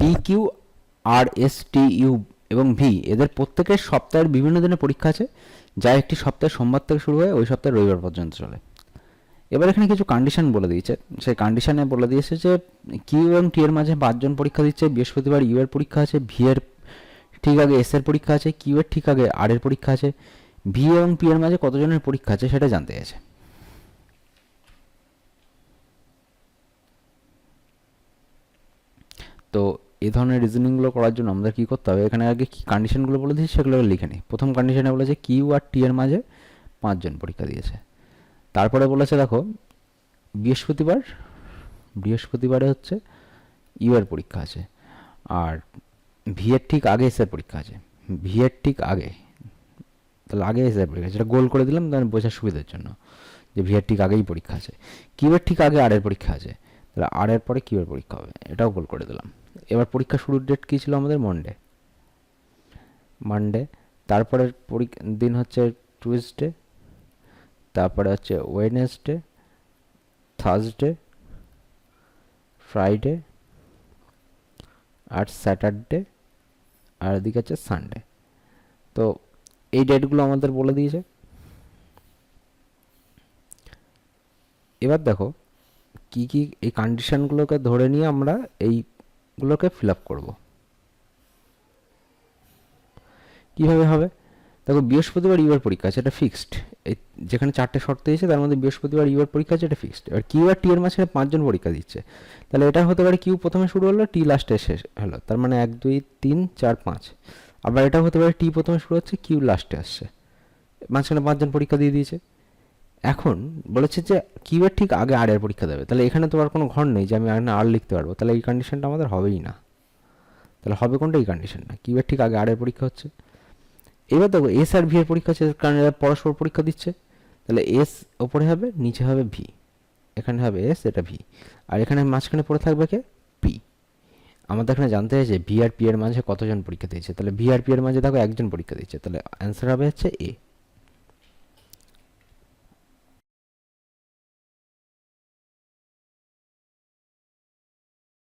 P Q R S T U এবং V এদের প্রত্যেকের সপ্তাহের বিভিন্ন দিনে পরীক্ষা আছে, যা একটি সপ্তাহে সোমবার থেকে শুরু হয়ে ওই সপ্তাহে রবিবার পর্যন্ত চলে। এবার এখানে কিছু কন্ডিশন বলে দিয়েছে। সেই কন্ডিশনে বলে দিয়েছে যে কিউ এবং টি এর মাঝে 5 জন পরীক্ষা দিচ্ছে। বৃহস্পতিবার ইউ এর পরীক্ষা আছে, ভি এর ঠিক আগে এস এর পরীক্ষা আছে, কিউ এর ঠিক আগে আর এর পরীক্ষা আছে। ভি এবং পি এর মাঝে কতজনের পরীক্ষা আছে সেটা জানতে গেছে। তো এই ধরনের রিজনিংগুলো করার জন্য আমাদের কী করতে হবে, এখানে আগে কী কন্ডিশনগুলো বলে দিয়েছি সেগুলো লিখে নিই। প্রথম কন্ডিশনে বলেছে কিউ আর টি এর মাঝে 5 জন পরীক্ষা দিয়েছে। তারপরে বলেছে দেখো বৃহস্পতিবারে হচ্ছে ইউ এর পরীক্ষা আছে, আর ভি এর ঠিক আগে এস এর পরীক্ষা আছে। ভি এর ঠিক আগে, তাহলে আগে এস এর পরীক্ষা, সেটা গোল করে দিলাম তাহলে বোঝার সুবিধার জন্য যে ভি এর ঠিক আগেই পরীক্ষা আছে। কিউ এর ঠিক আগে আর এর পরীক্ষা আছে, তাহলে আর এর পরে কিউ এর পরীক্ষা হবে, এটাও গোল করে দিলাম। এবার পরীক্ষা শুরুর ডেট কী ছিল আমাদের? মানডে। তারপরে দিন হচ্ছে টুইসডে, তারপরে হচ্ছে ওয়েডনেসডে, থার্সডে, ফ্রাইডে, আর স্যাটারডে, আর এদিকে হচ্ছে সানডে। তো এই ডেটগুলো আমাদের বলে দিয়েছে। এবার দেখো কি কি এই কন্ডিশনগুলোকে ধরে নিয়ে আমরা এইগুলোকে ফিল আপ করবো। কীভাবে হবে? দেখো বৃহস্পতিবার ইউর পরীক্ষা আছে, এটা ফিক্সড। এই যেখানে 4টে শর্ত দিয়েছে তার মধ্যে বৃহস্পতিবার ইউর পরীক্ষা আছে, এটা ফিক্সড। এবার কিউ আর টি এর মাঝে 5 জন পরীক্ষা দিচ্ছে, তাহলে এটা হতে পারে কিউ প্রথমে শুরু হলো, টি লাস্টে শেষ হলো, তার মানে 1 2 3 4 5। আবার এটা হতে পারে টি প্রথমে শুরু হচ্ছে, কিউ লাস্টে আসছে, মাঝখানে 5 জন পরীক্ষা দিয়ে দিয়েছে। এখন বলেছে যে কিউ এর ঠিক আগে আর এর পরীক্ষা দেবে, তাহলে এখানে তো আর কোনো ঘর নেই যে আমি আর লিখতে পারবো, তাহলে এই কন্ডিশনটা আমাদের হবেই না। তাহলে হবে কোনটা? এই কন্ডিশনটা, কিউ এর ঠিক আগে আর এর পরীক্ষা হচ্ছে। এবার দেখো এস আর ভি এর পরীক্ষা আছে, কারণ এরা পরস্পর পরীক্ষা দিচ্ছে, তাহলে এস ওপরে হবে, নিচে হবে ভি, এখানে হবে এস, এটা ভি, আর এখানে মাঝখানে পড়ে থাকবে কে? পি। আমাদের এখানে জানতে চাইছে ভি আর পি এর মাঝে কতজন পরীক্ষা দিয়েছে, তাহলে ভি আর পি এর মাঝে দেখো 1 জন পরীক্ষা দিচ্ছে, তাহলে অ্যান্সার হবে হচ্ছে এ।